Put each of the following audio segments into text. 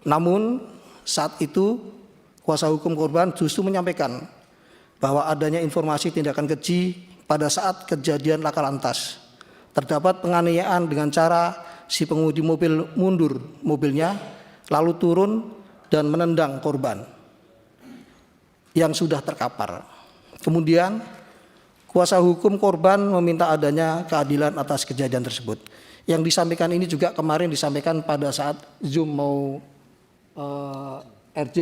Namun saat itu kuasa hukum korban justru menyampaikan bahwa adanya informasi tindakan keji pada saat kejadian laka lantas. Terdapat penganiayaan dengan cara si pengemudi mobil mundur mobilnya lalu turun dan menendang korban yang sudah terkapar. Kemudian kuasa hukum korban meminta adanya keadilan atas kejadian tersebut. Yang disampaikan ini juga kemarin disampaikan pada saat Zoom mau RJ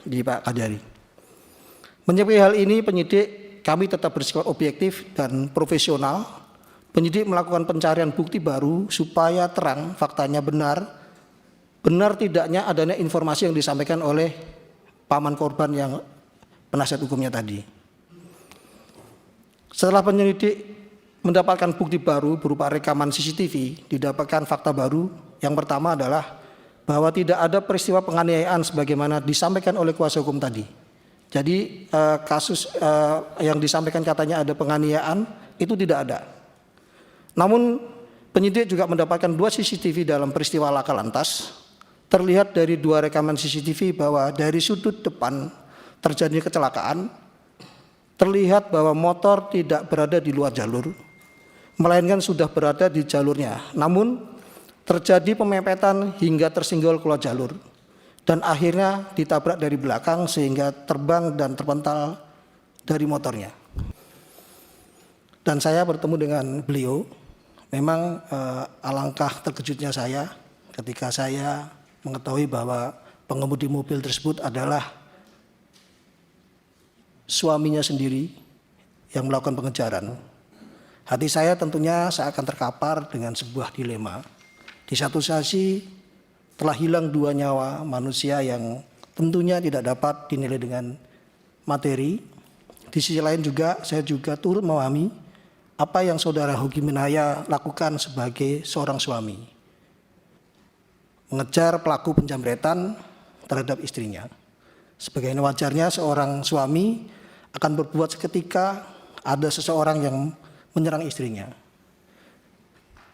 di Pak Kadari. Menyikapi hal ini penyidik kami tetap bersifat objektif dan profesional. Penyidik melakukan pencarian bukti baru supaya terang faktanya benar tidaknya adanya informasi yang disampaikan oleh paman korban yang penasihat hukumnya tadi. Setelah penyelidik mendapatkan bukti baru berupa rekaman CCTV, didapatkan fakta baru. Yang pertama adalah bahwa tidak ada peristiwa penganiayaan sebagaimana disampaikan oleh kuasa hukum tadi. Jadi kasus yang disampaikan katanya ada penganiayaan itu tidak ada. Namun penyidik juga mendapatkan 2 CCTV dalam peristiwa laka lantas. Terlihat dari 2 rekaman CCTV bahwa dari sudut depan terjadi kecelakaan, terlihat bahwa motor tidak berada di luar jalur, melainkan sudah berada di jalurnya. Namun terjadi pemepet hingga tersinggol keluar jalur dan akhirnya ditabrak dari belakang sehingga terbang dan terpental dari motornya. Dan saya bertemu dengan beliau. Memang alangkah terkejutnya saya ketika saya mengetahui bahwa pengemudi mobil tersebut adalah suaminya sendiri yang melakukan pengejaran. Hati saya tentunya seakan terkapar dengan sebuah dilema. Di satu sisi telah hilang 2 nyawa manusia yang tentunya tidak dapat dinilai dengan materi. Di sisi lain juga saya juga turut memahami apa yang saudara Hoki Minarya lakukan sebagai seorang suami. Mengejar pelaku penjamretan terhadap istrinya. Sebagaimana wajarnya seorang suami akan berbuat seketika ada seseorang yang menyerang istrinya.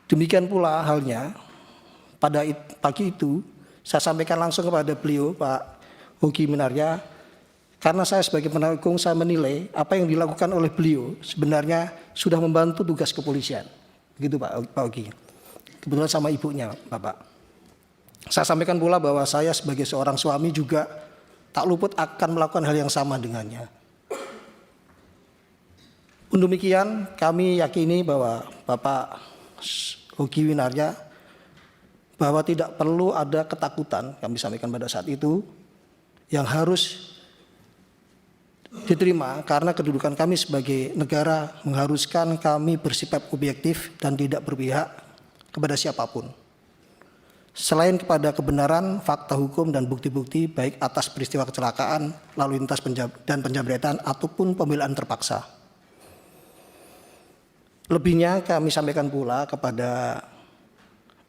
Demikian pula halnya pada pagi itu saya sampaikan langsung kepada beliau Pak Hoki Minarya, karena saya sebagai penasihat hukum saya menilai apa yang dilakukan oleh beliau sebenarnya sudah membantu tugas kepolisian. Begitu Pak Hoki. Kebetulan sama ibunya Bapak. Saya sampaikan pula bahwa saya sebagai seorang suami juga tak luput akan melakukan hal yang sama dengannya. Untuk demikian kami yakini bahwa Bapak Hoki Minarya bahwa tidak perlu ada ketakutan, kami sampaikan pada saat itu, yang harus diterima karena kedudukan kami sebagai negara mengharuskan kami bersifat objektif dan tidak berpihak kepada siapapun. Selain kepada kebenaran, fakta hukum dan bukti-bukti baik atas peristiwa kecelakaan, lalu lintas dan penjamretan ataupun pembelaan terpaksa. Lebihnya kami sampaikan pula kepada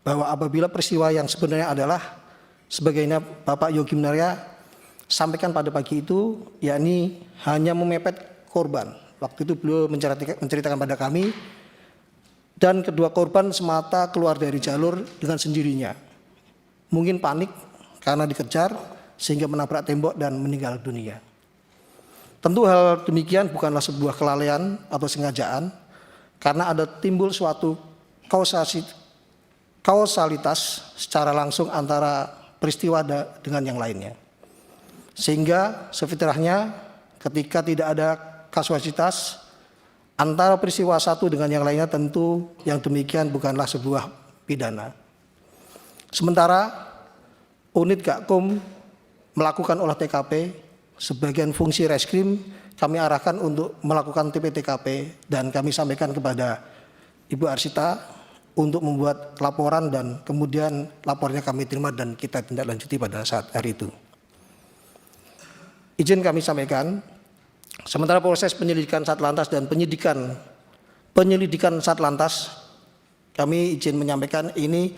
bahwa apabila peristiwa yang sebenarnya adalah sebagaimana Bapak Hoki Minarya sampaikan pada pagi itu, yakni hanya memepet korban. Waktu itu beliau menceritakan pada kami, dan kedua korban semata keluar dari jalur dengan sendirinya. Mungkin panik karena dikejar sehingga menabrak tembok dan meninggal dunia. Tentu hal demikian bukanlah sebuah kelalaian atau sengajaan, karena ada timbul suatu kausalitas secara langsung antara peristiwa dengan yang lainnya. Sehingga sefitrahnya ketika tidak ada kausalitas antara peristiwa satu dengan yang lainnya, tentu yang demikian bukanlah sebuah pidana. Sementara unit Gakum melakukan olah TKP, sebagian fungsi reskrim kami arahkan untuk melakukan TP-TKP dan kami sampaikan kepada Ibu Arsita untuk membuat laporan dan kemudian lapornya kami terima dan kita tindak lanjuti pada saat hari itu. Izin kami sampaikan, sementara proses penyelidikan Satlantas dan penyelidikan Satlantas, kami izin menyampaikan ini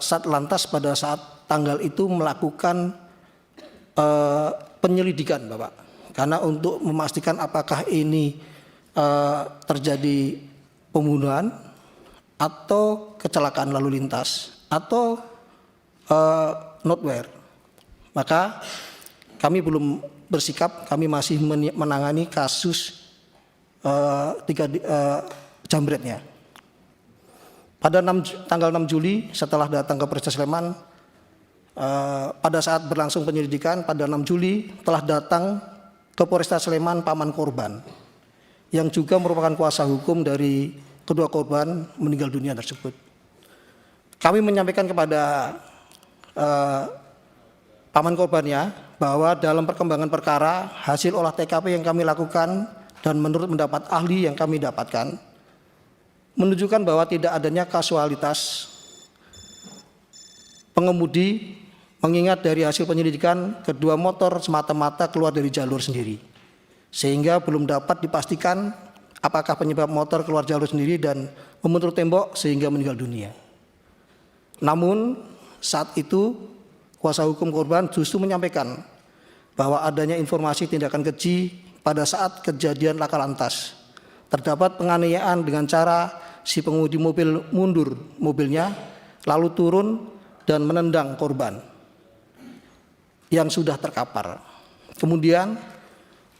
Satlantas pada saat tanggal itu melakukan penyelidikan Bapak. Karena untuk memastikan apakah ini terjadi pembunuhan atau kecelakaan lalu lintas atau noteware. Maka kami belum bersikap, kami masih menangani kasus jambretnya. Pada tanggal 6 Juli setelah datang ke Polresta Sleman, pada saat berlangsung penyelidikan pada 6 Juli telah datang ke Polresta Sleman paman korban yang juga merupakan kuasa hukum dari kedua korban meninggal dunia tersebut. Kami menyampaikan kepada paman korbannya bahwa dalam perkembangan perkara hasil olah TKP yang kami lakukan dan menurut pendapat ahli yang kami dapatkan menunjukkan bahwa tidak adanya kasualitas pengemudi, mengingat dari hasil penyelidikan kedua motor semata-mata keluar dari jalur sendiri, sehingga belum dapat dipastikan apakah penyebab motor keluar jalur sendiri dan membentur tembok sehingga meninggal dunia. Namun saat itu kuasa hukum korban justru menyampaikan bahwa adanya informasi tindakan keji pada saat kejadian laka lantas. Terdapat penganiayaan dengan cara si pengemudi mobil mundur mobilnya lalu turun dan menendang korban yang sudah terkapar. Kemudian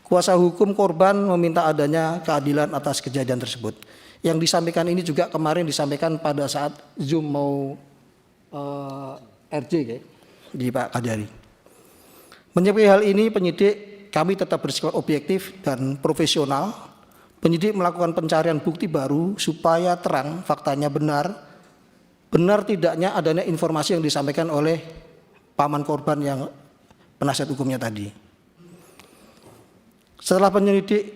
kuasa hukum korban meminta adanya keadilan atas kejadian tersebut. Yang disampaikan ini juga kemarin disampaikan pada saat Zoom mau RJ di Pak Kadari. Menyikapi hal ini penyidik kami tetap bersifat objektif dan profesional. Penyidik melakukan pencarian bukti baru supaya terang faktanya benar tidaknya adanya informasi yang disampaikan oleh paman korban yang penasihat hukumnya tadi. Setelah penyelidik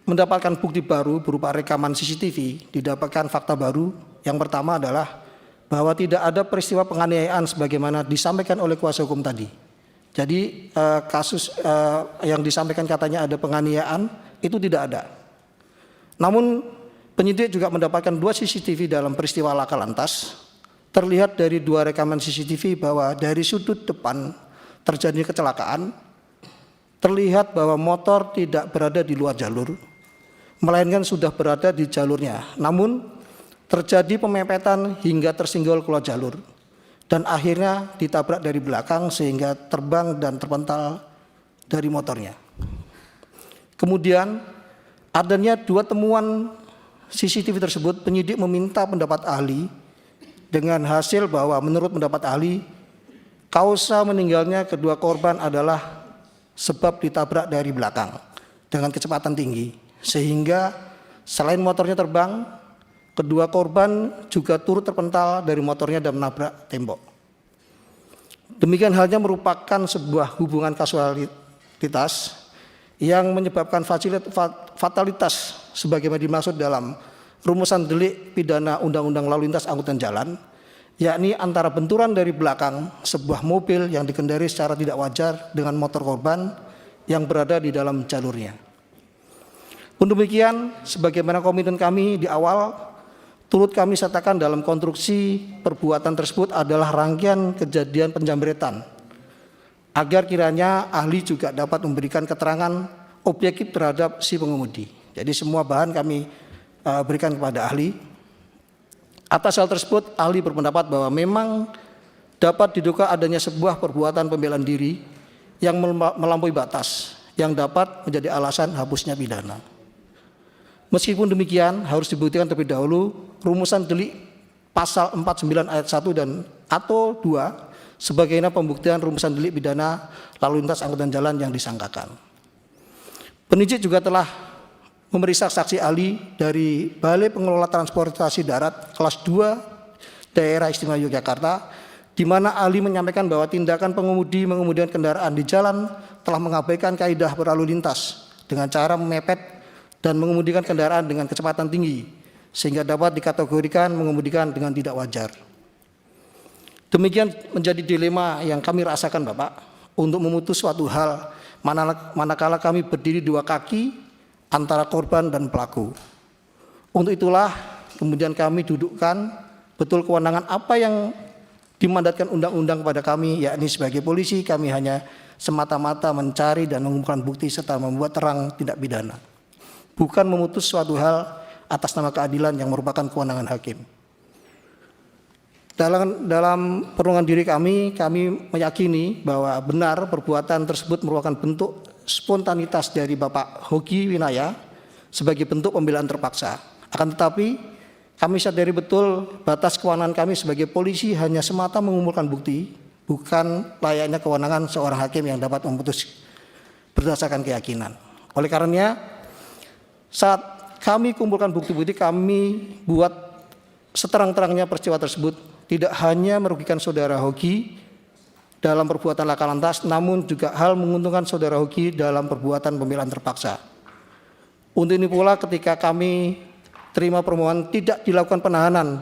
mendapatkan bukti baru berupa rekaman CCTV, didapatkan fakta baru. Yang pertama adalah bahwa tidak ada peristiwa penganiayaan sebagaimana disampaikan oleh kuasa hukum tadi. Jadi kasus yang disampaikan katanya ada penganiayaan itu tidak ada. Namun penyidik juga mendapatkan 2 CCTV dalam peristiwa laka lantas. Terlihat dari 2 rekaman CCTV bahwa dari sudut depan terjadi kecelakaan, terlihat bahwa motor tidak berada di luar jalur, melainkan sudah berada di jalurnya. Namun terjadi pemepet hingga tersinggol keluar jalur dan akhirnya ditabrak dari belakang sehingga terbang dan terpental dari motornya. Kemudian adanya 2 temuan CCTV tersebut, penyidik meminta pendapat ahli dengan hasil bahwa menurut pendapat ahli kausa meninggalnya kedua korban adalah sebab ditabrak dari belakang dengan kecepatan tinggi, sehingga selain motornya terbang, kedua korban juga turut terpental dari motornya dan menabrak tembok. Demikian halnya merupakan sebuah hubungan kasualitas yang menyebabkan fatalitas sebagaimana dimaksud dalam rumusan delik pidana Undang-Undang Lalu Lintas Angkutan Jalan, yakni antara benturan dari belakang sebuah mobil yang dikendari secara tidak wajar dengan motor korban yang berada di dalam jalurnya. Pun demikian, sebagaimana komitmen kami di awal, turut kami sertakan dalam konstruksi perbuatan tersebut adalah rangkaian kejadian penjambretan, agar kiranya ahli juga dapat memberikan keterangan objektif terhadap si pengemudi. Jadi semua bahan kami berikan kepada ahli. Atas hal tersebut, ahli berpendapat bahwa memang dapat diduga adanya sebuah perbuatan pembelaan diri yang melampaui batas, yang dapat menjadi alasan hapusnya pidana. Meskipun demikian, harus dibuktikan terlebih dahulu rumusan delik pasal 49 ayat 1 dan atau 2 sebagaimana pembuktian rumusan delik pidana lalu lintas angkutan jalan yang disangkakan. Penyidik juga telah memeriksa saksi ahli dari Balai Pengelola Transportasi Darat kelas 2 Daerah Istimewa Yogyakarta, di mana ahli menyampaikan bahwa tindakan pengemudi mengemudikan kendaraan di jalan telah mengabaikan kaidah berlalu lintas dengan cara memepet dan mengemudikan kendaraan dengan kecepatan tinggi, sehingga dapat dikategorikan mengemudikan dengan tidak wajar. Demikian menjadi dilema yang kami rasakan Bapak untuk memutus suatu hal manakala kami berdiri 2 kaki antara korban dan pelaku. Untuk itulah kemudian kami dudukkan betul kewenangan apa yang dimandatkan undang-undang kepada kami, yakni sebagai polisi kami hanya semata-mata mencari dan mengumpulkan bukti serta membuat terang tindak pidana, bukan memutus suatu hal atas nama keadilan yang merupakan kewenangan hakim. Dalam perlindungan diri kami meyakini bahwa benar perbuatan tersebut merupakan bentuk spontanitas dari Bapak Hoki Winaya sebagai bentuk pembelaan terpaksa. Akan tetapi kami sadari betul batas kewenangan kami sebagai polisi hanya semata mengumpulkan bukti, bukan layaknya kewenangan seorang hakim yang dapat memutus berdasarkan keyakinan. Oleh karenanya, saat kami kumpulkan bukti-bukti, kami buat seterang-terangnya peristiwa tersebut tidak hanya merugikan saudara Hoki dalam perbuatan laka lantas, namun juga hal menguntungkan saudara Hoki dalam perbuatan pembelaan terpaksa. Untuk ini pula ketika kami terima permohonan tidak dilakukan penahanan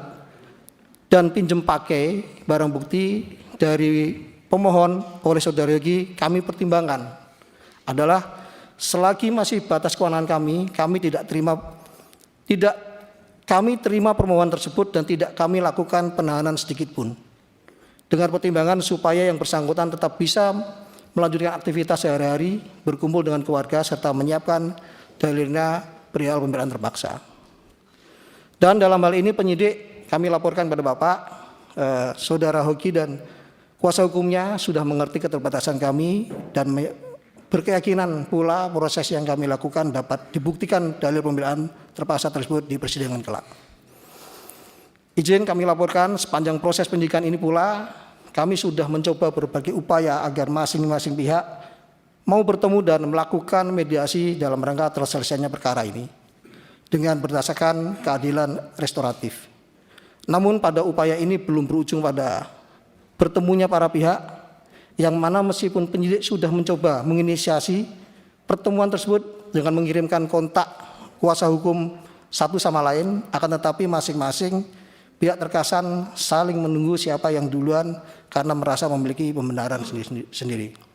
dan pinjam pakai barang bukti dari pemohon oleh saudara Hoki, kami pertimbangkan adalah selagi masih batas kewenangan kami terima permohonan tersebut dan tidak kami lakukan penahanan sedikit pun. Dengan pertimbangan supaya yang bersangkutan tetap bisa melanjutkan aktivitas sehari-hari, berkumpul dengan keluarga, serta menyiapkan dalilnya perihal pembelaan terpaksa. Dan dalam hal ini penyidik kami laporkan pada Bapak, saudara Hoki dan kuasa hukumnya sudah mengerti keterbatasan kami dan berkeyakinan pula proses yang kami lakukan dapat dibuktikan dalil pembelaan terpaksa tersebut di persidangan kelak. Izin kami laporkan sepanjang proses penyidikan ini pula kami sudah mencoba berbagai upaya agar masing-masing pihak mau bertemu dan melakukan mediasi dalam rangka terselesainya perkara ini dengan berdasarkan keadilan restoratif. Namun pada upaya ini belum berujung pada bertemunya para pihak, yang mana meskipun penyidik sudah mencoba menginisiasi pertemuan tersebut dengan mengirimkan kontak kuasa hukum satu sama lain, akan tetapi masing-masing pihak terkesan saling menunggu siapa yang duluan karena merasa memiliki pembenaran sendiri.